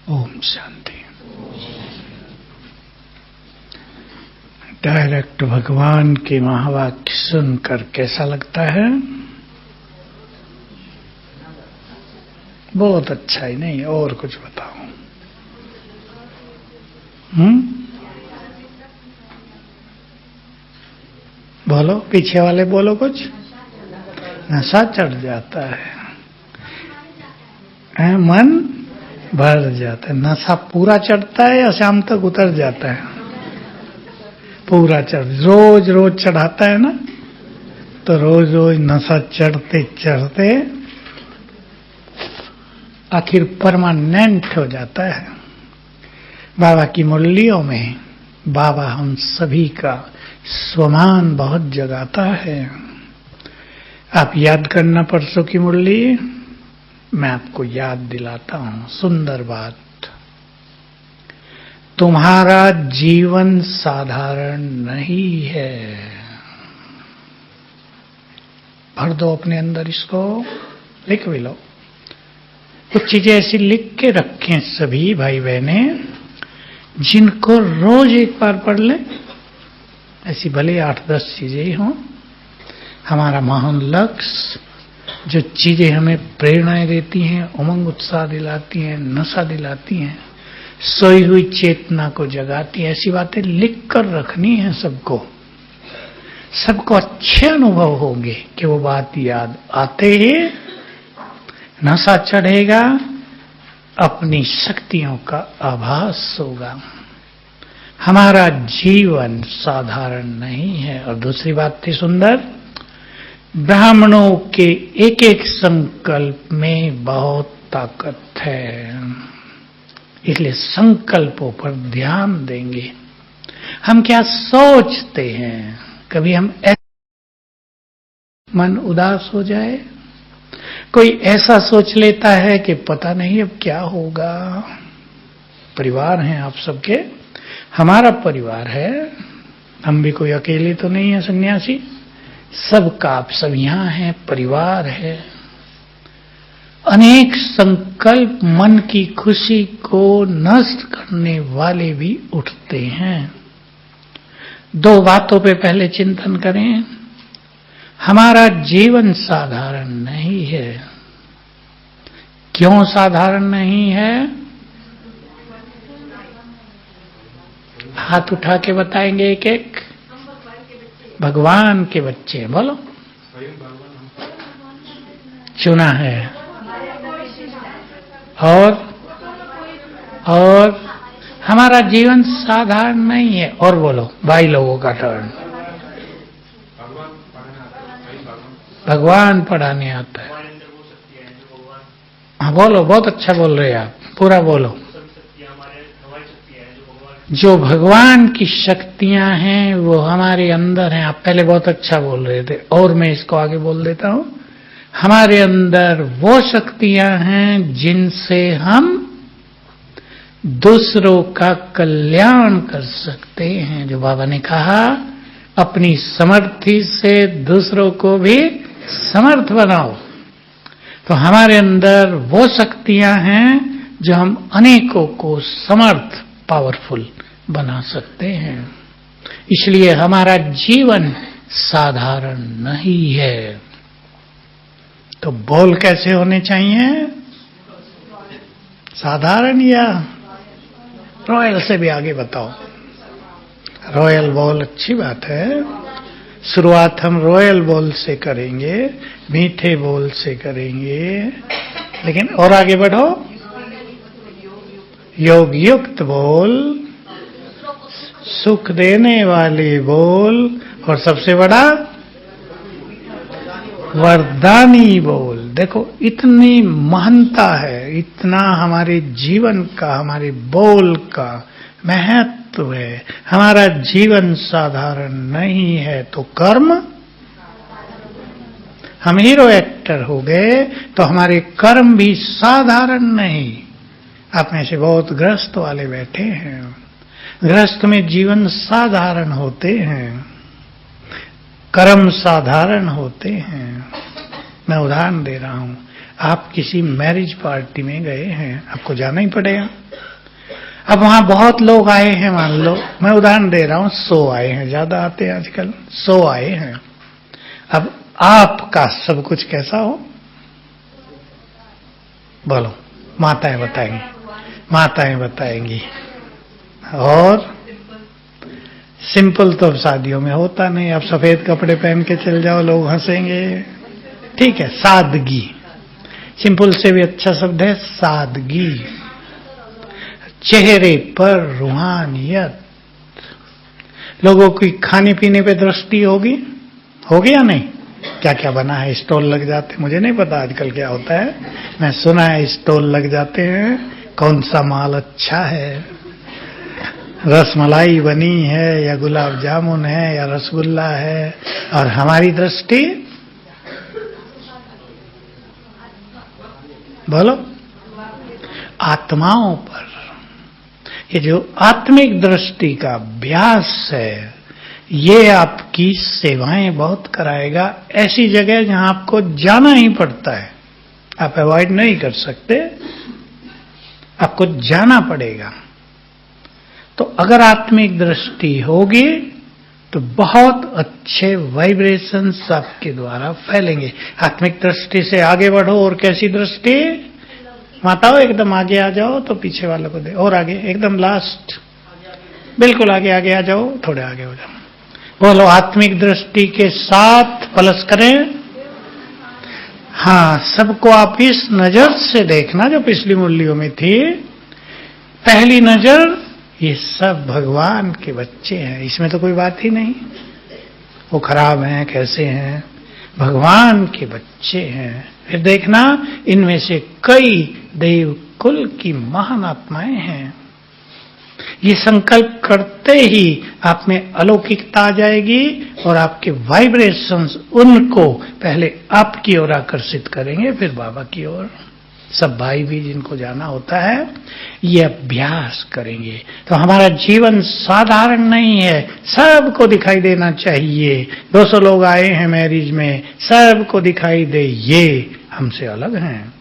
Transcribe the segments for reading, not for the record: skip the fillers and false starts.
Om Shanti. Direct भगवान के महावाक्य सुनकर कैसा लगता है? बहुत अच्छा ही नहीं, और कुछ बताओ। बोलो, पीछे वाले बोलो कुछ। नशा चढ़ जाता है, मन भर जाता है। नशा पूरा चढ़ता है या शाम तक उतर जाता है? पूरा चढ़, रोज रोज चढ़ाता है ना, तो रोज रोज नशा चढ़ते चढ़ते आखिर परमानेंट हो जाता है। बाबा की मुरलियों में बाबा हम सभी का स्वमान बहुत जगाता है। आप याद करना परसों की मुरली, मैं आपको याद दिलाता हूं। सुंदर बात, तुम्हारा जीवन साधारण नहीं है। भर दो अपने अंदर, इसको लिख भी लो। कुछ चीजें ऐसी लिख के रखें सभी भाई बहने, जिनको रोज एक बार पढ़ लें। ऐसी भले 8-10 चीजें हों। हमारा महान लक्ष्य, जो चीजें हमें प्रेरणाएं देती हैं, उमंग उत्साह दिलाती हैं, नशा दिलाती हैं, सोई हुई चेतना को जगाती हैं, ऐसी बातें लिख कर रखनी है सबको। सबको अच्छे अनुभव होंगे कि वो बात याद आते ही नशा चढ़ेगा, अपनी शक्तियों का आभास होगा। हमारा जीवन साधारण नहीं है। और दूसरी बात थी सुंदर, ब्राह्मणों के एक एक संकल्प में बहुत ताकत है, इसलिए संकल्पों पर ध्यान देंगे। हम क्या सोचते हैं? कभी हम मन उदास हो जाए, कोई ऐसा सोच लेता है कि पता नहीं अब क्या होगा। परिवार हैं आप सबके, हमारा परिवार है, हम भी कोई अकेले तो नहीं है सन्यासी, सबका आप सब यहां हैं, परिवार है। अनेक संकल्प मन की खुशी को नष्ट करने वाले भी उठते हैं। दो बातों पे पहले चिंतन करें। हमारा जीवन साधारण नहीं है। क्यों साधारण नहीं है? हाथ उठा के बताएंगे एक एक। भगवान के बच्चे, बोलो। चुना है। और हमारा जीवन साधारण नहीं है। और बोलो, भाई लोगों का टर्न। भगवान पढ़ाने आता है। हाँ बोलो, बहुत अच्छा बोल रहे हैं आप, पूरा बोलो। जो भगवान की शक्तियां हैं वो हमारे अंदर हैं। आप पहले बहुत अच्छा बोल रहे थे, और मैं इसको आगे बोल देता हूं। हमारे अंदर वो शक्तियां हैं जिनसे हम दूसरों का कल्याण कर सकते हैं। जो बाबा ने कहा, अपनी समर्थी से दूसरों को भी समर्थ बनाओ। तो हमारे अंदर वो शक्तियां हैं जो हम अनेकों को समर्थ, पावरफुल बना सकते हैं। इसलिए हमारा जीवन साधारण नहीं है। तो बोल कैसे होने चाहिए? साधारण या रॉयल से भी आगे बताओ। रॉयल बोल अच्छी बात है। शुरुआत हम रॉयल बोल से करेंगे, मीठे बोल से करेंगे, लेकिन और आगे बढ़ो। योग युक्त बोल, सुख देने वाले बोल, और सबसे बड़ा वरदानी बोल। देखो इतनी महानता है, इतना हमारे जीवन का, हमारे बोल का महत्व है। हमारा जीवन साधारण नहीं है तो कर्म, हम हीरो एक्टर हो गए तो हमारे कर्म भी साधारण नहीं। आप में से बहुत गृहस्थ वाले बैठे हैं, गृहस्थ में जीवन साधारण होते हैं, कर्म साधारण होते हैं। मैं उदाहरण दे रहा हूं। आप किसी मैरिज पार्टी में गए हैं, आपको जाना ही पड़ेगा। अब वहां बहुत लोग आए हैं, मान लो मैं उदाहरण दे रहा हूं, 100 आए हैं, ज्यादा आते हैं आजकल, 100 आए हैं। अब आपका सब कुछ कैसा हो? बोलो, माताएं बताएंगी, माताएं बताएंगी। और सिंपल तो शादियों में होता नहीं, आप सफेद कपड़े पहन के चल जाओ, लोग हंसेंगे। ठीक है, सादगी, सिंपल से भी अच्छा शब्द है सादगी। चेहरे पर रूहानियत। लोगों की खाने पीने पे दृष्टि होगी, होगी या नहीं? क्या क्या बना है, स्टॉल लग जाते, मुझे नहीं पता आजकल क्या होता है, मैं सुना है स्टॉल लग जाते हैं, कौन सा माल अच्छा है, रसमलाई बनी है या गुलाब जामुन है या रसगुल्ला है, और हमारी दृष्टि, बोलो, आत्माओं पर। ये जो आत्मिक दृष्टि का अभ्यास है, ये आपकी सेवाएं बहुत कराएगा। ऐसी जगह जहां आपको जाना ही पड़ता है, आप अवॉइड नहीं कर सकते, आपको जाना पड़ेगा। तो अगर आत्मिक दृष्टि होगी तो बहुत अच्छे वाइब्रेशंस आपके द्वारा फैलेंगे। आत्मिक दृष्टि से आगे बढ़ो। और कैसी दृष्टि? माताओं एकदम आगे आ जाओ, तो पीछे वालों को दे, और आगे, एकदम लास्ट, बिल्कुल आगे आगे आ जाओ, थोड़े आगे हो जाओ। बोलो, आत्मिक दृष्टि के साथ प्लस करें। हाँ, सबको आप इस नजर से देखना जो पिछली मुरलियों में थी। पहली नजर, ये सब भगवान के बच्चे हैं, इसमें तो कोई बात ही नहीं, वो खराब हैं कैसे हैं, भगवान के बच्चे हैं। फिर देखना, इनमें से कई देव कुल की महान आत्माएं हैं। ये संकल्प करते ही आप में अलौकिकता आ जाएगी और आपके वाइब्रेशंस उनको पहले आपकी ओर आकर्षित करेंगे, फिर बाबा की ओर। सब भाई भी जिनको जाना होता है, ये अभ्यास करेंगे तो हमारा जीवन साधारण नहीं है, सबको दिखाई देना चाहिए। 200 लोग आए हैं मैरिज में, सबको दिखाई दे ये हमसे अलग हैं।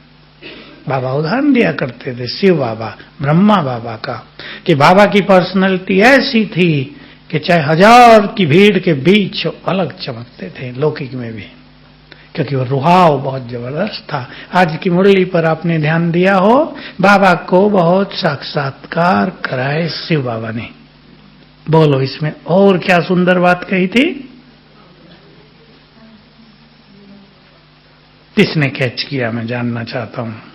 बाबा उदाहरण दिया करते थे, शिव बाबा, ब्रह्मा बाबा का, कि बाबा की पर्सनैलिटी ऐसी थी कि चाहे 1000 की भीड़ के बीच अलग चमकते थे, लौकिक में भी, क्योंकि वो रुहाव बहुत जबरदस्त था। आज की मुरली पर आपने ध्यान दिया हो, बाबा को बहुत साक्षात्कार कराए शिव बाबा ने। बोलो, इसमें और क्या सुंदर बात कही थी? किसने कैच किया, मैं जानना चाहता हूं।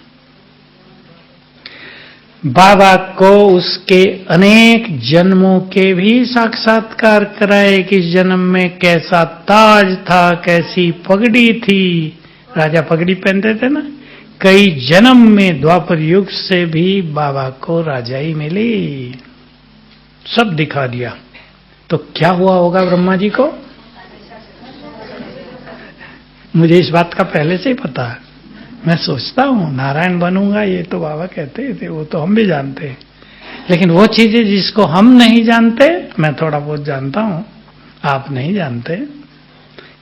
बाबा को उसके अनेक जन्मों के भी साक्षात्कार कराए कि इस जन्म में कैसा ताज था, कैसी पगड़ी थी। राजा पगड़ी पहनते थे ना, कई जन्म में द्वापर युग से भी बाबा को राजाई मिली, सब दिखा दिया। तो क्या हुआ होगा ब्रह्मा जी को? मुझे इस बात का पहले से ही पता है, मैं सोचता हूं नारायण बनूंगा, ये तो बाबा कहते थे, वो तो हम भी जानते हैं, लेकिन वो चीजें जिसको हम नहीं जानते, मैं थोड़ा बहुत जानता हूं, आप नहीं जानते।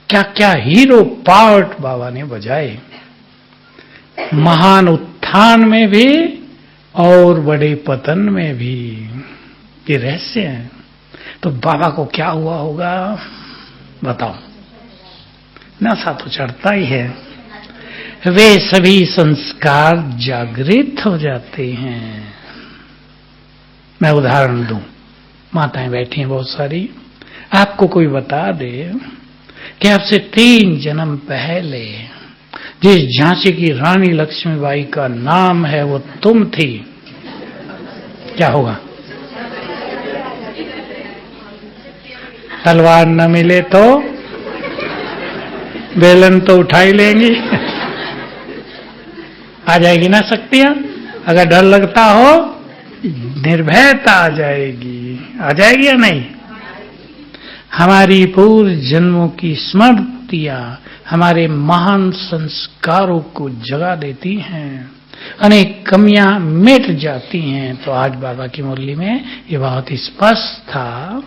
क्या क्या हीरो पार्ट बाबा ने बजाए, महान उत्थान में भी और बड़े पतन में भी, ये रहस्य है। तो बाबा को क्या हुआ होगा बताओ? नशा तो चढ़ता ही है, वे सभी संस्कार जागृत हो जाते हैं। मैं उदाहरण दूं, माताएं बैठी हैं बहुत सारी, आपको कोई बता दे कि आपसे 3 जन्म पहले जिस झांसी की रानी लक्ष्मीबाई का नाम है वो तुम थी, क्या होगा? तलवार न मिले तो बेलन तो उठा ही लेंगी, आ जाएगी ना शक्तियां। अगर डर लगता हो, निर्भयता आ जाएगी, आ जाएगी या नहीं? हमारी पूर्व जन्मों की स्मृतियां हमारे महान संस्कारों को जगा देती हैं, अनेक कमियां मिट जाती हैं। तो आज बाबा की मुरली में ये बहुत स्पष्ट था,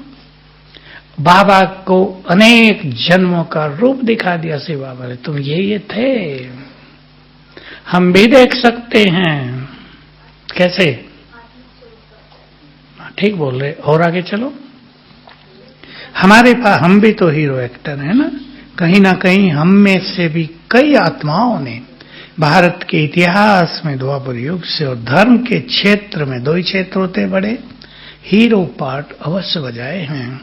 बाबा को अनेक जन्मों का रूप दिखा दिया शिव बाबा ने, तुम ये थे, हम भी देख सकते हैं। कैसे? ठीक बोल रहे। और आगे चलो, हमारे पास, हम भी तो हीरो एक्टर हैं ना, कहीं ना कहीं हम में से भी कई आत्माओं ने भारत के इतिहास में द्वापर युग से और धर्म के क्षेत्र में, दो ही क्षेत्र होते बड़े, हीरो पार्ट अवश्य बजाए हैं।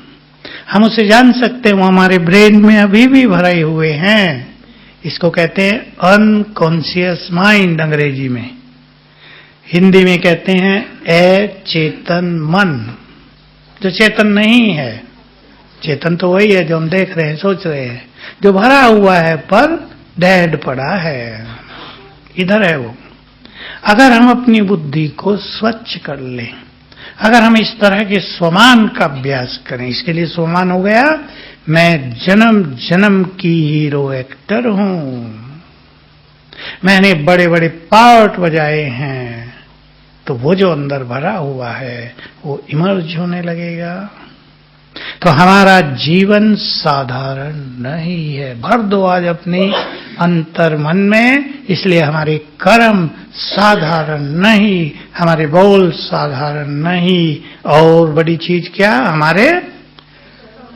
हम उसे जान सकते हैं, वो हमारे ब्रेन में अभी भी भरे हुए हैं। इसको कहते हैं अनकॉन्शियस माइंड अंग्रेजी में, हिंदी में कहते हैं अचेतन मन। जो चेतन नहीं है, चेतन तो वही है जो हम देख रहे हैं, सोच रहे हैं, जो भरा हुआ है पर डेड पड़ा है, इधर है वो। अगर हम अपनी बुद्धि को स्वच्छ कर लें, अगर हम इस तरह के स्वमान का अभ्यास करें, इसके लिए स्वमान हो गया, मैं जन्म जन्म की हीरो एक्टर हूं, मैंने बड़े बड़े पार्ट बजाए हैं, तो वो जो अंदर भरा हुआ है वो इमर्ज होने लगेगा। तो हमारा जीवन साधारण नहीं है। भर दो आज अपनी अंतर मन में, इसलिए हमारे कर्म साधारण नहीं, हमारे बोल साधारण नहीं, और बड़ी चीज क्या, हमारे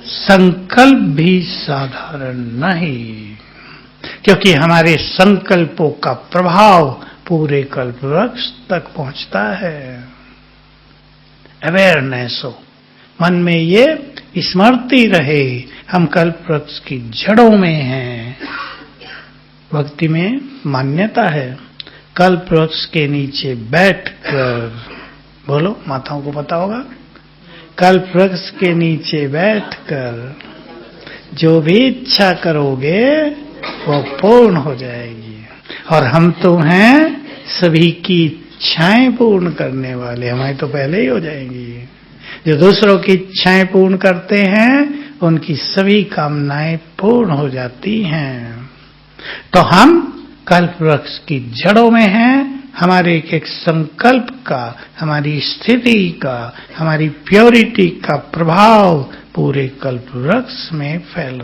संकल्प भी साधारण नहीं, क्योंकि हमारे संकल्पों का प्रभाव पूरे कल्प वृक्ष तक पहुंचता है। अवेयरनेस हो, मन में ये स्मृति रहे, हम कल्प वृक्ष की जड़ों में हैं। भक्ति में मान्यता है, कल्प वृक्ष के नीचे बैठकर, बोलो माताओं को पता होगा, कल्प वृक्ष के नीचे बैठकर जो भी इच्छा करोगे वो पूर्ण हो जाएगी। और हम तो हैं सभी की इच्छाएं पूर्ण करने वाले, हमारी तो पहले ही हो जाएंगी। जो दूसरों की इच्छाएं पूर्ण करते हैं उनकी सभी कामनाएं पूर्ण हो जाती हैं। तो हम कल्प वृक्ष की जड़ों में हैं। हमारे एक संकल्प का, हमारी स्थिति का, हमारी प्योरिटी का प्रभाव पूरे कल्प वृक्ष में फैल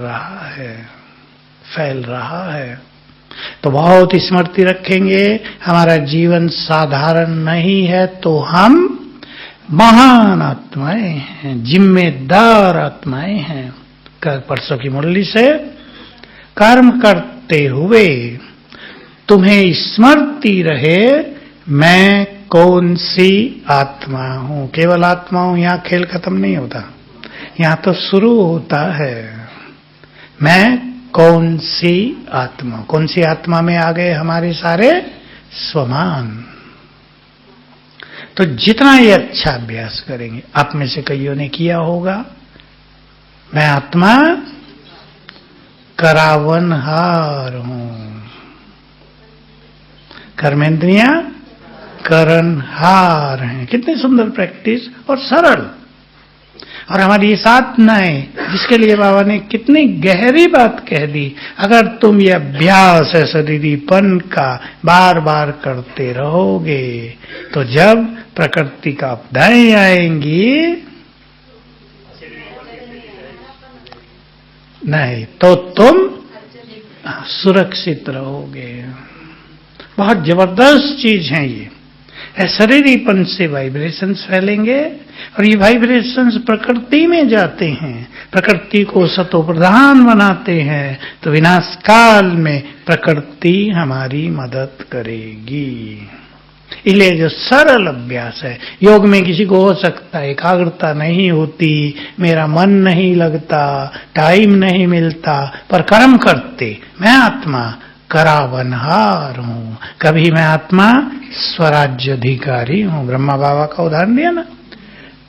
रहा है। तो बहुत स्मृति रखेंगे, हमारा जीवन साधारण नहीं है, तो हम महान आत्माएं हैं, जिम्मेदार आत्माएं हैं। कल परसों की मुरली से, कर्म करते हुए तुम्हें स्मृति रहे मैं कौन सी आत्मा हूं। केवल आत्मा हूं, यहां खेल खत्म नहीं होता, यहां तो शुरू होता है। मैं कौन सी आत्मा, कौन सी आत्मा में आ गए हमारे सारे स्वमान। तो जितना ये अच्छा अभ्यास करेंगे, आप में से कईयों ने किया होगा, मैं आत्मा करावनहार हूं, कर्मेंद्रियां करणहार हैं। कितनी सुंदर प्रैक्टिस और सरल। और हमारी ये साधनाएं, जिसके लिए बाबा ने कितनी गहरी बात कह दी, अगर तुम ये अभ्यास है शरीरीपन का बार बार करते रहोगे, तो जब प्रकृति का आपदाएं आएंगी नहीं, तो तुम सुरक्षित रहोगे। बहुत जबरदस्त चीज है ये। शरीरीपन से वाइब्रेशंस फैलेंगे और ये वाइब्रेशंस प्रकृति में जाते हैं, प्रकृति को सतो प्रधान बनाते हैं, तो विनाश काल में प्रकृति हमारी मदद करेगी। इसलिए जो सरल अभ्यास है, योग में किसी को हो सकता है एकाग्रता नहीं होती, मेरा मन नहीं लगता, टाइम नहीं मिलता, पर कर्म करते मैं आत्मा करावनहार हूं। कभी मैं आत्मा स्वराज्य अधिकारी हूं। ब्रह्मा बाबा का उदाहरण दिया ना,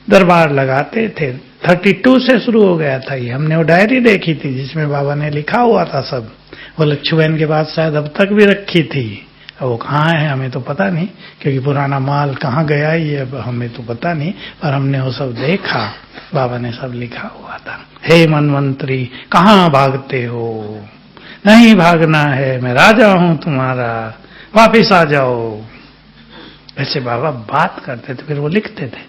दरबार लगाते थे, 32 से शुरू हो गया था ये। हमने वो डायरी देखी थी जिसमें बाबा ने लिखा हुआ था सब, वो लच्छुबैन के बाद शायद अब तक भी रखी थी। वो कहाँ है हमें तो पता नहीं, क्योंकि पुराना माल कहाँ गया ये हमें तो पता नहीं, पर हमने वो सब देखा, बाबा ने सब लिखा हुआ था। हे मनमंत्री कहाँ भागते हो, नहीं भागना है, मैं राजा हूं तुम्हारा, वापिस आ जाओ। ऐसे बाबा बात करते थे, फिर वो लिखते थे।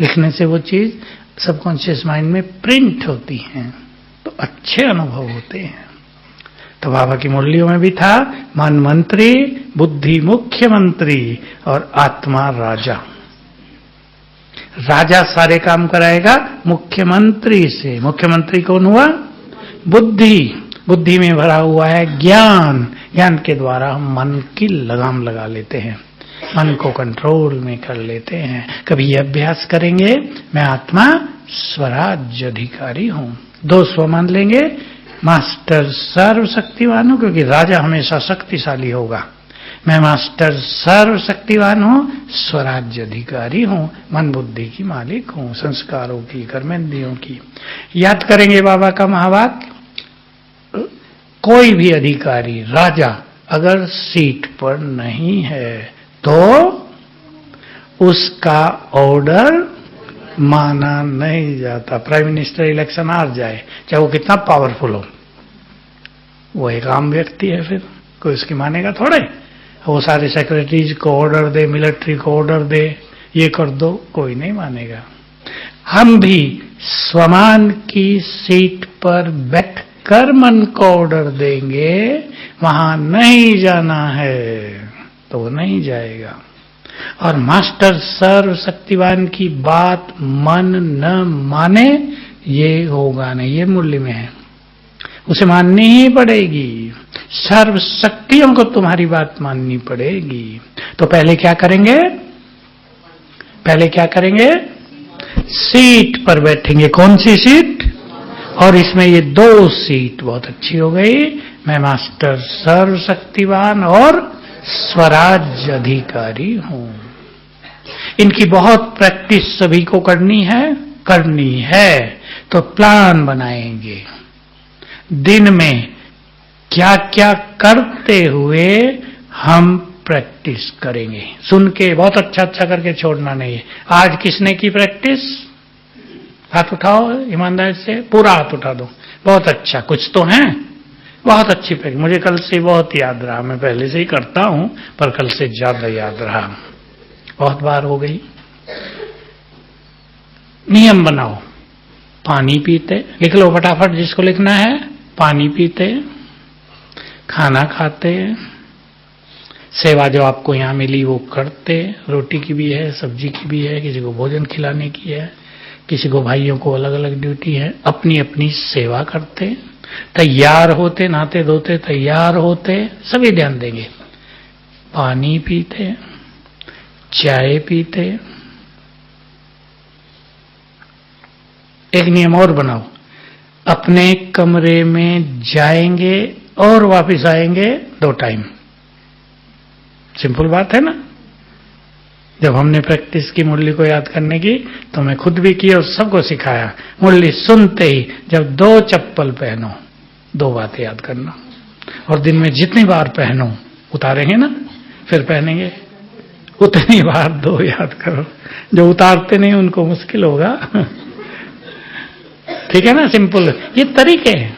लिखने से वो चीज सबकॉन्शियस माइंड में प्रिंट होती है, तो अच्छे अनुभव होते हैं। तो बाबा की मुरलियों में भी था मन मंत्री, बुद्धि मुख्यमंत्री और आत्मा राजा। राजा सारे काम कराएगा मुख्यमंत्री से। मुख्यमंत्री कौन हुआ? बुद्धि। बुद्धि में भरा हुआ है ज्ञान। ज्ञान के द्वारा हम मन की लगाम लगा लेते हैं, मन को कंट्रोल में कर लेते हैं। कभी ये अभ्यास करेंगे, मैं आत्मा स्वराज्य अधिकारी हूं। 2 स्व मान लेंगे, मास्टर सर्वशक्तिवान हूं, क्योंकि राजा हमेशा शक्तिशाली होगा। मैं मास्टर सर्वशक्तिवान हूं, स्वराज्य अधिकारी हूं, मन बुद्धि की मालिक हूं, संस्कारों की, कर्मेंद्रियों की। याद करेंगे बाबा का महावाक्य, कोई भी अधिकारी, राजा अगर सीट पर नहीं है तो उसका ऑर्डर माना नहीं जाता। प्राइम मिनिस्टर इलेक्शन हार जाए, चाहे वो कितना पावरफुल हो, वो एक आम व्यक्ति है, फिर कोई उसकी मानेगा थोड़े। वो सारे सेक्रेटरीज को ऑर्डर दे, मिलिट्री को ऑर्डर दे, ये कर दो, कोई नहीं मानेगा। हम भी स्वमान की सीट पर बैठकर मन को ऑर्डर देंगे, वहां नहीं जाना है तो वो नहीं जाएगा। और मास्टर सर्वशक्तिवान की बात मन न माने, ये होगा नहीं, ये मूल्य में है, उसे माननी ही पड़ेगी। सर्वशक्तियों को तुम्हारी बात माननी पड़ेगी। तो पहले क्या करेंगे? पहले क्या करेंगे? सीट पर बैठेंगे। कौन सी सीट? और इसमें ये 2 सीट बहुत अच्छी हो गई। मैं मास्टर सर्वशक्तिवान और स्वराज्य अधिकारी हूं। इनकी बहुत प्रैक्टिस सभी को करनी है। तो प्लान बनाएंगे, दिन में क्या क्या करते हुए हम प्रैक्टिस करेंगे। सुन के बहुत अच्छा करके छोड़ना नहीं है। आज किसने की प्रैक्टिस? हाथ उठाओ ईमानदारी से, पूरा हाथ उठा दो। बहुत अच्छा, कुछ तो है। बहुत अच्छी प्रैक्टिस, मुझे कल से बहुत याद रहा। मैं पहले से ही करता हूं, पर कल से ज्यादा याद रहा, बहुत बार हो गई। नियम बनाओ, पानी पीते, लिख लो फटाफट जिसको लिखना है। पानी पीते, खाना खाते, सेवा जो आपको यहां मिली वो करते, रोटी की भी है, सब्जी की भी है, किसी को भोजन खिलाने की है, किसी को भाइयों को अलग अलग ड्यूटी है, अपनी अपनी सेवा करते, तैयार होते, नहाते धोते तैयार होते, सभी ध्यान देंगे। पानी पीते, चाय पीते। एक नियम और बनाओ, अपने कमरे में जाएंगे और वापस आएंगे 2 टाइम। सिंपल बात है ना। जब हमने प्रैक्टिस की मुरली को याद करने की, तो मैं खुद भी की और सबको सिखाया। मुरली सुनते ही जब 2 चप्पल पहनो, 2 बातें याद करना, और दिन में जितनी बार पहनो, उतारेंगे ना फिर पहनेंगे, उतनी बार 2 याद करो। जो उतारते नहीं उनको मुश्किल होगा। ठीक है ना, सिंपल। ये तरीके हैं,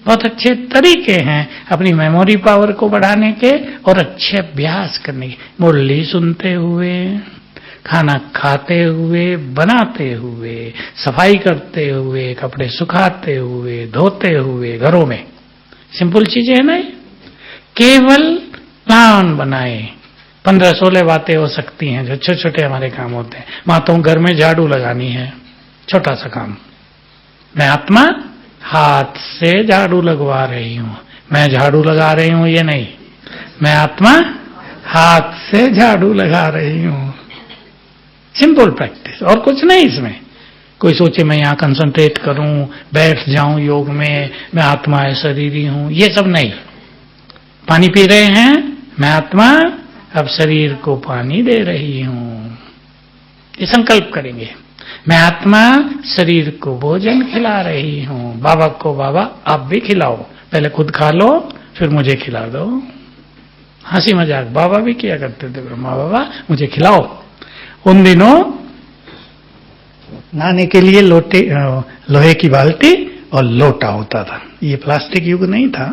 बहुत अच्छे तरीके हैं अपनी मेमोरी पावर को बढ़ाने के और अच्छे अभ्यास करने के। मुरली सुनते हुए, खाना खाते हुए, बनाते हुए, सफाई करते हुए, कपड़े सुखाते हुए, धोते हुए, घरों में। सिंपल चीजें है ना। केवल प्लान बनाए, 15-16 बातें हो सकती हैं जो छोटे छोटे हमारे काम होते हैं। माताओं घर में झाड़ू लगानी है, छोटा सा काम। मैं आत्मा हाथ से झाड़ू लगवा रही हूं, मैं झाड़ू लगा रही हूं ये नहीं, मैं आत्मा हाथ से झाड़ू लगा रही हूं। सिंपल प्रैक्टिस, और कुछ नहीं इसमें। कोई सोचे मैं यहां कंसंट्रेट करूं, बैठ जाऊं योग में, मैं आत्मा है शरीरी हूं, ये सब नहीं। पानी पी रहे हैं, मैं आत्मा अब शरीर को पानी दे रही हूं, ये संकल्प करेंगे। मैं आत्मा शरीर को भोजन खिला रही हूं। बाबा को बाबा आप भी खिलाओ, पहले खुद खा लो फिर मुझे खिला दो। हंसी मजाक बाबा भी किया करते थे, ब्रह्मा बाबा मुझे खिलाओ। उन दिनों नहाने के लिए लोहे की बाल्टी और लोटा होता था, ये प्लास्टिक युग नहीं था।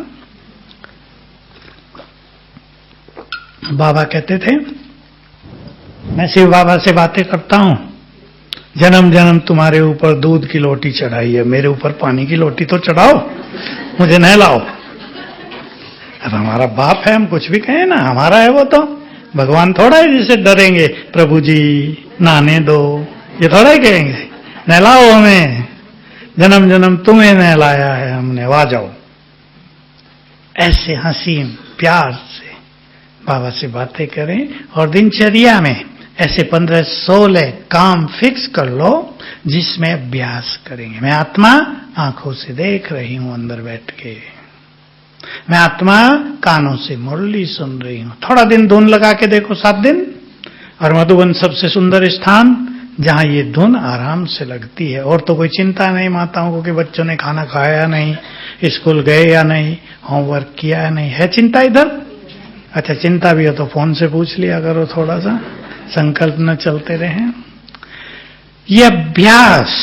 बाबा कहते थे, मैं शिव बाबा से बातें करता हूं, जन्म जन्म तुम्हारे ऊपर दूध की लोटी चढ़ाई है, मेरे ऊपर पानी की लोटी तो चढ़ाओ, मुझे नहलाओ। अब हमारा बाप है, हम कुछ भी कहें ना, हमारा है वो तो। भगवान थोड़ा है जिसे डरेंगे, प्रभु जी नहाने दो, ये थोड़ा ही कहेंगे नहलाओ हमें, जन्म जन्म तुम्हें नहलाया है हमने, आ जाओ। ऐसे हंसी प्यार से बाबा से बातें करें और दिनचर्या में ऐसे 15-16 काम फिक्स कर लो जिसमें अभ्यास करेंगे। मैं आत्मा आंखों से देख रही हूं अंदर बैठ के, मैं आत्मा कानों से मुरली सुन रही हूं। थोड़ा दिन धुन लगा के देखो, 7 दिन, और मधुबन सबसे सुंदर स्थान जहां ये धुन आराम से लगती है। और तो कोई चिंता नहीं माताओं को कि बच्चों ने खाना खाया या नहीं, स्कूल गए या नहीं, होमवर्क किया या नहीं, है चिंता इधर? अच्छा, चिंता भी हो तो फोन से पूछ लिया करो, थोड़ा सा संकल्प न चलते रहें। यह अभ्यास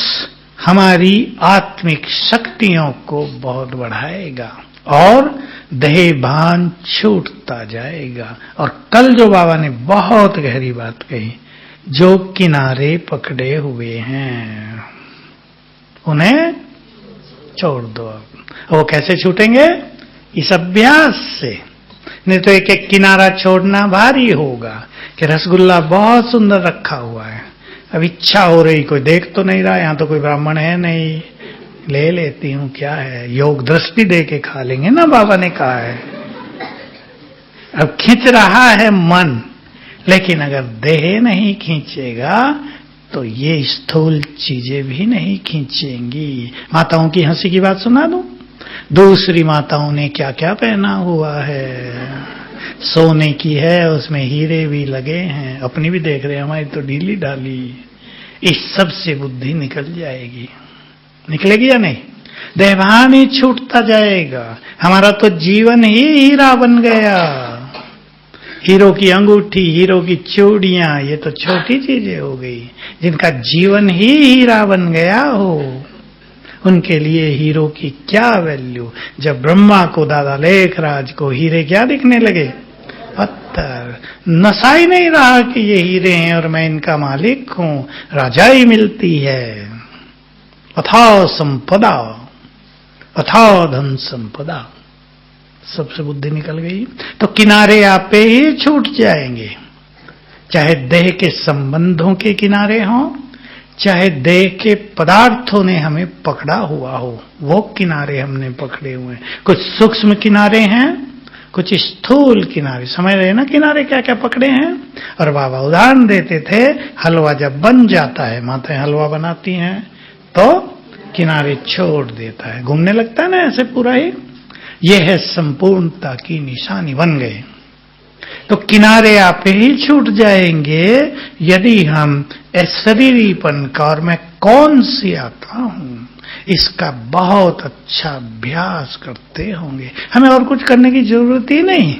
हमारी आत्मिक शक्तियों को बहुत बढ़ाएगा और देह भान छूटता जाएगा। और कल जो बाबा ने बहुत गहरी बात कही, जो किनारे पकड़े हुए हैं उन्हें छोड़ दो। वो कैसे छूटेंगे? इस अभ्यास से। नहीं तो एक एक किनारा छोड़ना भारी होगा कि रसगुल्ला बहुत सुंदर रखा हुआ है, अब इच्छा हो रही, कोई देख तो नहीं रहा, यहां तो कोई ब्राह्मण है नहीं, ले लेती हूं, क्या है, योग दृष्टि दे के खा लेंगे ना, बाबा ने कहा है। अब खींच रहा है मन, लेकिन अगर देह नहीं खींचेगा तो ये स्थूल चीजें भी नहीं खींचेंगी। माताओं की हंसी की बात सुना दूं? दूसरी माताओं ने क्या क्या पहना हुआ है, सोने की है, उसमें हीरे भी लगे हैं, अपनी भी देख रहे हैं, हमारी तो ढीली ढाली। इस सब से बुद्धि निकल जाएगी, निकलेगी या नहीं? देहभान ही छूटता जाएगा। हमारा तो जीवन ही हीरा बन गया। हीरो की अंगूठी, हीरो की चूड़ियां, ये तो छोटी चीजें हो गई। जिनका जीवन ही हीरा बन गया हो, उनके लिए हीरो की क्या वैल्यू। जब ब्रह्मा को, दादा लेखराज को हीरे क्या दिखने लगे? पत्थर। नशा ही नहीं रहा कि ये हीरे हैं और मैं इनका मालिक हूं, राजाई मिलती है। अथाह संपदा, अथाह धन संपदा, सबसे बुद्धि निकल गई। तो किनारे आपे ही छूट जाएंगे, चाहे देह के संबंधों के किनारे हों, चाहे देह के पदार्थों ने हमें पकड़ा हुआ हो, वो किनारे हमने पकड़े हुए हैं। कुछ सूक्ष्म किनारे हैं, कुछ स्थूल किनारे। समझ रहे हैं ना किनारे क्या क्या पकड़े हैं? और बाबा उदाहरण देते थे, हलवा जब बन जाता है, माताएं हलवा बनाती हैं तो किनारे छोड़ देता है, घूमने लगता है ना ऐसे पूरा ही। यह है संपूर्णता की निशानी, बन गए। तो किनारे आप ही छूट जाएंगे यदि हम शरीरीपन का, और मैं कौन सी आता हूं, इसका बहुत अच्छा अभ्यास करते होंगे। हमें और कुछ करने की जरूरत ही नहीं।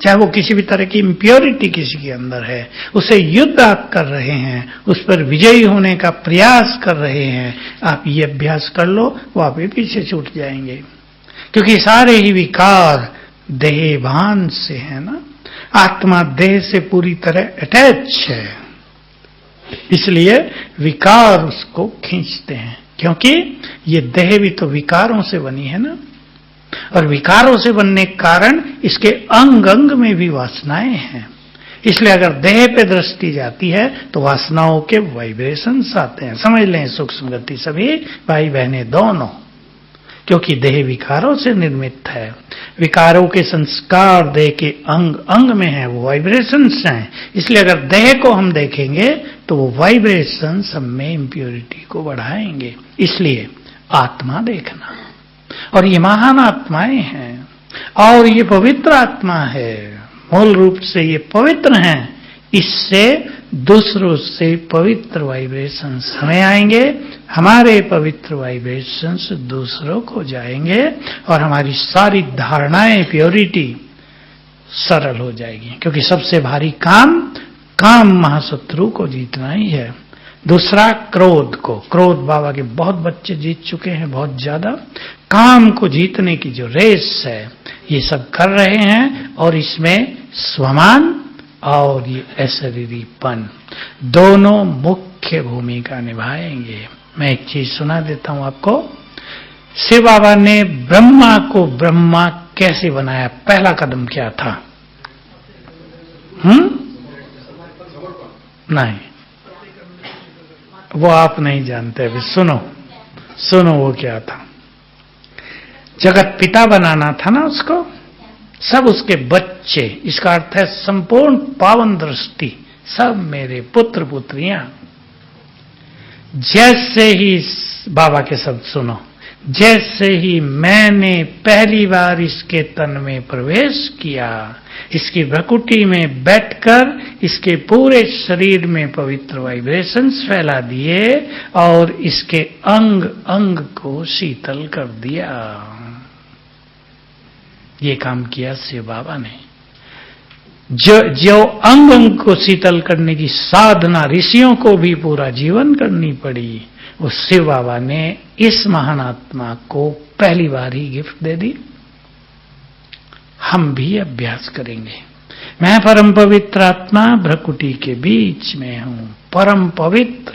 चाहे वो किसी भी तरह की इम्प्योरिटी किसी के अंदर है, उसे युद्ध आप कर रहे हैं, उस पर विजयी होने का प्रयास कर रहे हैं, आप ये अभ्यास कर लो, वो आप ही पीछे छूट जाएंगे। क्योंकि सारे ही विकार देह भान से है ना, आत्मा देह से पूरी तरह अटैच है, इसलिए विकार उसको खींचते हैं। क्योंकि ये देह भी तो विकारों से बनी है ना, और विकारों से बनने के कारण इसके अंग अंग में भी वासनाएं हैं। इसलिए अगर देह पे दृष्टि जाती है तो वासनाओं के वाइब्रेशंस आते हैं। समझ लें सूक्ष्म गति सभी भाई बहनें दोनों, क्योंकि देह विकारों से निर्मित है। विकारों के संस्कार देह के अंग अंग में है, वो वाइब्रेशंस हैं। इसलिए अगर देह को हम देखेंगे तो वो वाइब्रेशंस हम में इम्प्योरिटी को बढ़ाएंगे। इसलिए आत्मा देखना, और ये महान आत्माएं हैं और ये पवित्र आत्मा है, मूल रूप से ये पवित्र हैं। इससे दूसरों से पवित्र वाइब्रेशंस हमें आएंगे, हमारे पवित्र वाइब्रेशंस दूसरों को जाएंगे, और हमारी सारी धारणाएं प्योरिटी सरल हो जाएगी। क्योंकि सबसे भारी काम महाशत्रु को जीतना ही है। दूसरा क्रोध को, क्रोध बाबा के बहुत बच्चे जीत चुके हैं, बहुत ज्यादा। काम को जीतने की जो रेस है ये सब कर रहे हैं, और इसमें स्वमान और ये अशरीरीपन दोनों मुख्य भूमिका निभाएंगे। मैं एक चीज सुना देता हूं आपको। शिव बाबा ने ब्रह्मा को ब्रह्मा कैसे बनाया? पहला कदम क्या था? नहीं, वो आप नहीं जानते। अभी सुनो सुनो वो क्या था। जगत पिता बनाना था ना उसको, सब उसके बच्चे, इसका अर्थ है संपूर्ण पावन दृष्टि, सब मेरे पुत्र पुत्रियां। जैसे ही बाबा के शब्द सुनो, जैसे ही मैंने पहली बार इसके तन में प्रवेश किया, इसकी भ्रकुटी में बैठकर इसके पूरे शरीर में पवित्र वाइब्रेशंस फैला दिए और इसके अंग अंग को शीतल कर दिया। ये काम किया शिव बाबा ने। जो अंग अंग को शीतल करने की साधना ऋषियों को भी पूरा जीवन करनी पड़ी, वो शिव बाबा ने इस महान आत्मा को पहली बार ही गिफ्ट दे दी। हम भी अभ्यास करेंगे। मैं परम पवित्र आत्मा भ्रकुटी के बीच में हूं, परम पवित्र,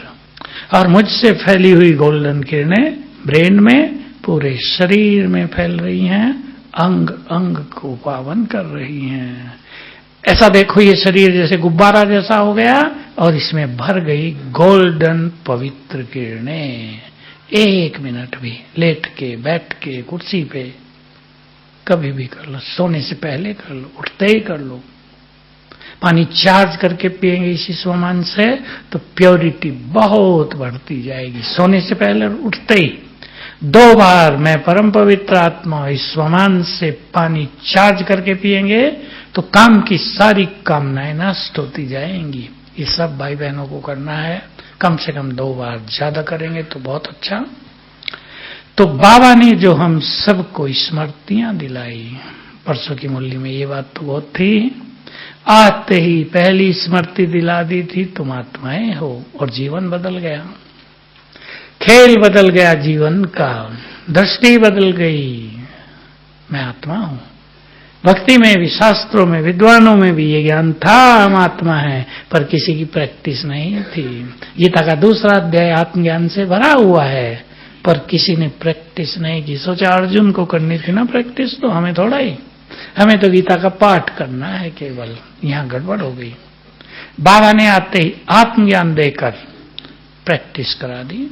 और मुझसे फैली हुई गोल्डन किरणें ब्रेन में पूरे शरीर में फैल रही हैं, अंग अंग को पावन कर रही हैं। ऐसा देखो ये शरीर जैसे गुब्बारा जैसा हो गया और इसमें भर गई गोल्डन पवित्र किरणें। 1 मिनट भी लेट के बैठ के कुर्सी पे कभी भी कर लो, सोने से पहले कर लो, उठते ही कर लो। पानी चार्ज करके पिएंगे इसी स्वमान से तो प्योरिटी बहुत बढ़ती जाएगी। सोने से पहले उठते ही 2 बार मैं परम पवित्र आत्मा इस स्वमान से पानी चार्ज करके पिएंगे तो काम की सारी कामनाएं नष्ट होती जाएंगी। ये सब भाई बहनों को करना है, कम से कम 2 बार, ज्यादा करेंगे तो बहुत अच्छा। तो बाबा ने जो हम सबको स्मृतियां दिलाई, परसों की मुरली में ये बात तो बहुत थी, आते ही पहली स्मृति दिला दी थी तुम आत्माएं हो, और जीवन बदल गया, खेल बदल गया जीवन का, दृष्टि बदल गई। मैं आत्मा हूं। भक्ति में भी, शास्त्रों में, विद्वानों में भी ये ज्ञान था हम आत्मा है, पर किसी की प्रैक्टिस नहीं थी। गीता का 2रा अध्याय आत्मज्ञान से भरा हुआ है, पर किसी ने प्रैक्टिस नहीं की। सोचा अर्जुन को करनी थी ना प्रैक्टिस, तो हमें थोड़ा ही, हमें तो गीता का पाठ करना है केवल। यहां गड़बड़ हो गई। बाबा ने आते ही आत्मज्ञान देकर प्रैक्टिस करा दी,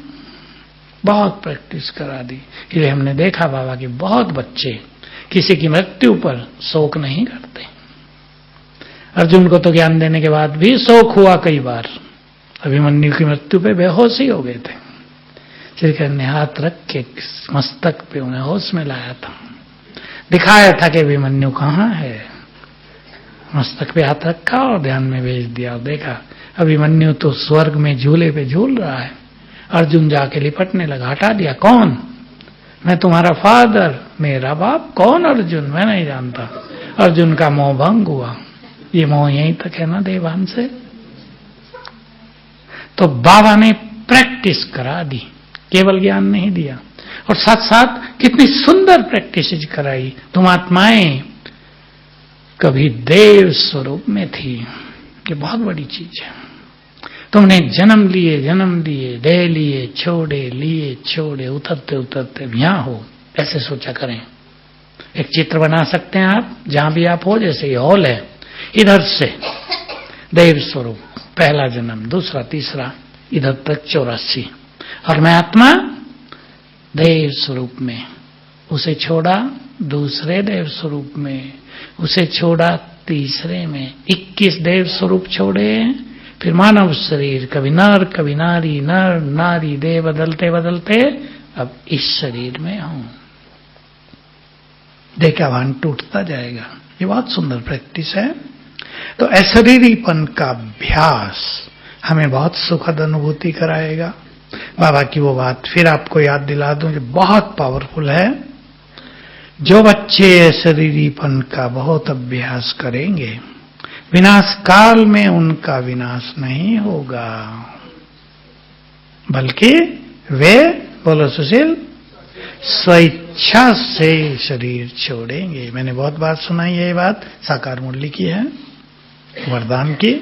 बहुत प्रैक्टिस करा दी। इसलिए हमने देखा बाबा के बहुत बच्चे किसी की मृत्यु पर शोक नहीं करते। अर्जुन को तो ज्ञान देने के बाद भी शोक हुआ कई बार। अभिमन्यु की मृत्यु पे बेहोश ही हो गए थे। श्री कृष्ण ने हाथ रख के मस्तक पे उन्हें होश में लाया था, दिखाया था कि अभिमन्यु कहाँ है। मस्तक पे हाथ रखा और ध्यान में भेज दिया और देखा अभिमन्यु तो स्वर्ग में झूले पे झूल रहा है। अर्जुन जाके लिपटने लगा, हटा दिया। कौन? मैं तुम्हारा फादर, मेरा बाप। कौन अर्जुन? मैं नहीं जानता। अर्जुन का मोह भंग हुआ। ये मोह यहीं तक है ना देवान से। तो बाबा ने प्रैक्टिस करा दी, केवल ज्ञान नहीं दिया, और साथ साथ कितनी सुंदर प्रैक्टिस कराई। तुम आत्माएं कभी देव स्वरूप में थी, ये बहुत बड़ी चीज है। तुमने जन्म लिए, दे लिए, छोड़े, उतरते उतरते यहां हो। ऐसे सोचा करें। एक चित्र बना सकते हैं आप, जहां भी आप हो। जैसे ये हॉल है, इधर से देव स्वरूप, पहला जन्म, दूसरा, तीसरा, इधर तक 84, और मैं आत्मा देव स्वरूप में। उसे छोड़ा दूसरे देव स्वरूप में, उसे छोड़ा तीसरे में, 21 देव स्वरूप छोड़े। फिर मानव शरीर, कभी नर कभी नारी, नर नारी, देह बदलते बदलते अब इस शरीर में हूं। देखा भान टूटता जाएगा। ये बहुत सुंदर प्रैक्टिस है। तो अशरीरीपन का अभ्यास हमें बहुत सुखद अनुभूति कराएगा। बाबा की वो बात फिर आपको याद दिला दूं जो बहुत पावरफुल है। जो बच्चे अशरीरीपन का बहुत अभ्यास करेंगे, विनाश काल में उनका विनाश नहीं होगा, बल्कि वे, बोलो सुशील, स्वेच्छा से शरीर छोड़ेंगे। मैंने बहुत बार सुनाई ये बात, साकार मुरली की है, वरदान की।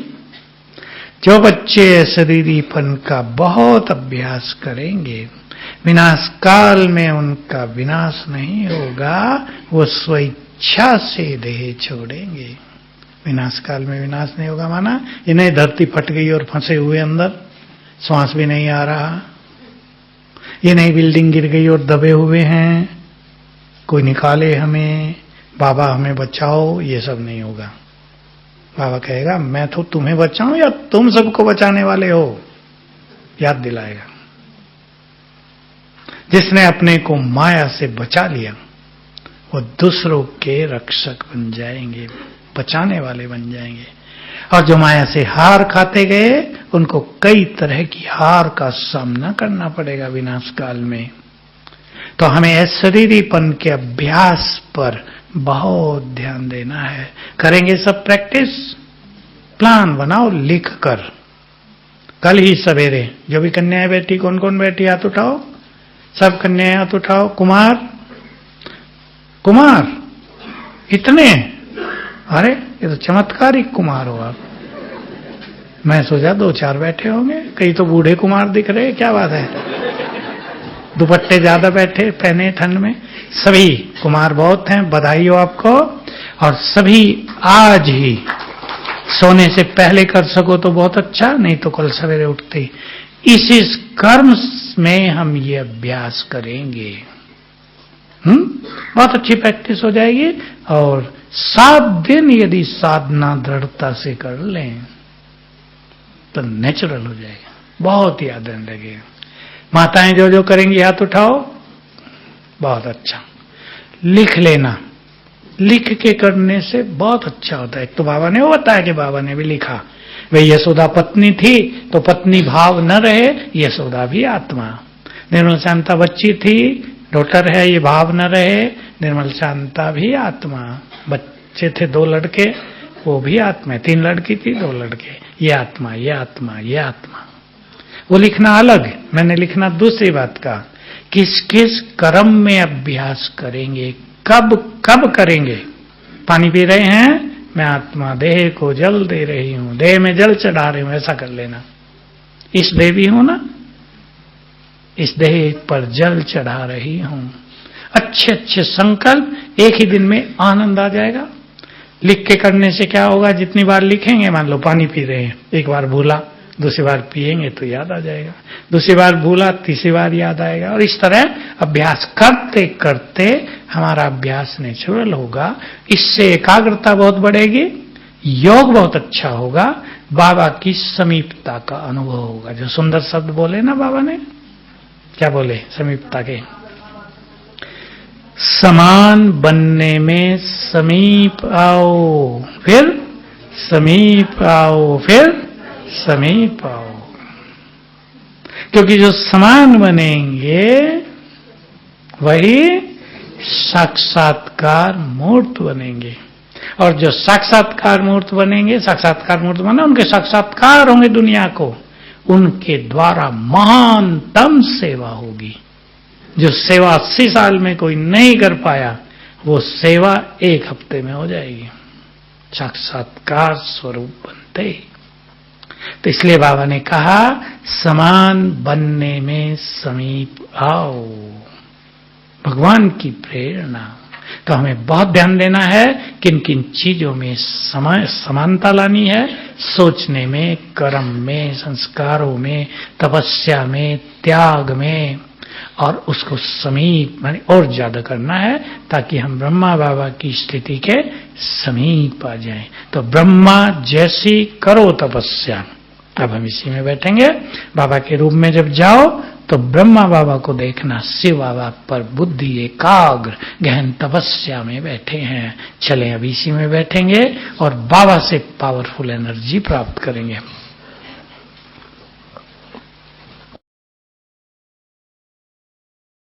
जो बच्चे शरीरीपन का बहुत अभ्यास करेंगे, विनाश काल में उनका विनाश नहीं होगा, वो स्वेच्छा से देह छोड़ेंगे। विनाश काल में विनाश नहीं होगा माना इन्हें धरती फट गई और फंसे हुए अंदर, श्वास भी नहीं आ रहा, ये नई बिल्डिंग गिर गई और दबे हुए हैं, कोई निकाले हमें, बाबा हमें बचाओ, ये सब नहीं होगा। बाबा कहेगा मैं तो तुम्हें बचाऊं या तुम सबको बचाने वाले हो, याद दिलाएगा। जिसने अपने को माया से बचा लिया वो दूसरों के रक्षक बन जाएंगे, बचाने वाले बन जाएंगे। और जो माया से हार खाते गए उनको कई तरह की हार का सामना करना पड़ेगा विनाश काल में। तो हमें अशरीरीपन के अभ्यास पर बहुत ध्यान देना है। करेंगे सब प्रैक्टिस, प्लान बनाओ लिख कर। कल ही सवेरे जो भी कन्याएं बैठी, कौन कौन बैठी हाथ उठाओ, सब कन्याएं हाथ उठाओ। कुमार, कुमार इतने, अरे ये तो चमत्कारिक कुमार हो आप। मैं सोचा 2-4 बैठे होंगे, कई तो बूढ़े कुमार दिख रहे, क्या बात है, दुपट्टे ज्यादा बैठे पहने ठंड में। सभी कुमार बहुत हैं, बधाई हो आपको। और सभी आज ही सोने से पहले कर सको तो बहुत अच्छा, नहीं तो कल सवेरे उठते ही इस कर्म में हम ये अभ्यास करेंगे। बहुत अच्छी प्रैक्टिस हो जाएगी। और 7 दिन यदि साधना दृढ़ता से कर लें तो नेचुरल हो जाएगा, बहुत याद रहने लगेगा। माताएं जो जो करेंगी हाथ उठाओ, बहुत अच्छा। लिख लेना, लिख के करने से बहुत अच्छा होता है। एक तो बाबा ने वो बताया कि बाबा ने भी लिखा, वे यशोदा पत्नी थी तो पत्नी भाव न रहे, यशोदा भी आत्मा। निर्मल शांता बच्ची थी, डॉटर है, ये भाव न रहे, निर्मल शांता भी आत्मा। बच्चे थे 2 लड़के, वो भी आत्मा। 3 लड़की थी, 2 लड़के, ये आत्मा, ये आत्मा, ये आत्मा। वो लिखना अलग, मैंने लिखना दूसरी बात का। किस किस कर्म में अभ्यास करेंगे, कब कब करेंगे। पानी पी रहे हैं, मैं आत्मा देह को जल दे रही हूं, देह में जल चढ़ा रही हूं, ऐसा कर लेना। इस देवी हूं ना, इस देह पर जल चढ़ा रही हूं। अच्छे अच्छे संकल्प, एक ही दिन में आनंद आ जाएगा। लिख के करने से क्या होगा, जितनी बार लिखेंगे, मान लो पानी पी रहे हैं, एक बार भूला, दूसरी बार पिएंगे तो याद आ जाएगा, दूसरी बार भूला, तीसरी बार याद आएगा। और इस तरह अभ्यास करते करते हमारा अभ्यास नेचुरल होगा। इससे एकाग्रता बहुत बढ़ेगी, योग बहुत अच्छा होगा, बाबा की समीपता का अनुभव होगा। जो सुंदर शब्द बोले ना बाबा ने, क्या बोले समीपता के, समान बनने में समीप आओ, फिर समीप आओ, फिर समीप आओ। क्योंकि जो समान बनेंगे वही साक्षात्कार मूर्त बनेंगे। और जो साक्षात्कार मूर्त बनेंगे, साक्षात्कार मूर्त बने, उनके साक्षात्कार होंगे दुनिया को, उनके द्वारा महानतम सेवा होगी। जो सेवा 80 साल में कोई नहीं कर पाया, वो सेवा 1 हफ्ते में हो जाएगी, साक्षात्कार स्वरूप बनते। तो इसलिए बाबा ने कहा समान बनने में समीप आओ, भगवान की प्रेरणा। तो हमें बहुत ध्यान देना है किन किन चीजों में समानता लानी है, सोचने में, कर्म में, संस्कारों में, तपस्या में, त्याग में, और उसको समीप माने और ज्यादा करना है, ताकि हम ब्रह्मा बाबा की स्थिति के समीप आ जाएं। तो ब्रह्मा जैसी करो तपस्या। अब हम इसी में बैठेंगे। बाबा के रूप में जब जाओ तो ब्रह्मा बाबा को देखना, शिव बाबा पर बुद्धि एकाग्र गहन तपस्या में बैठे हैं। चलें अब इसी में बैठेंगे और बाबा से पावरफुल एनर्जी प्राप्त करेंगे।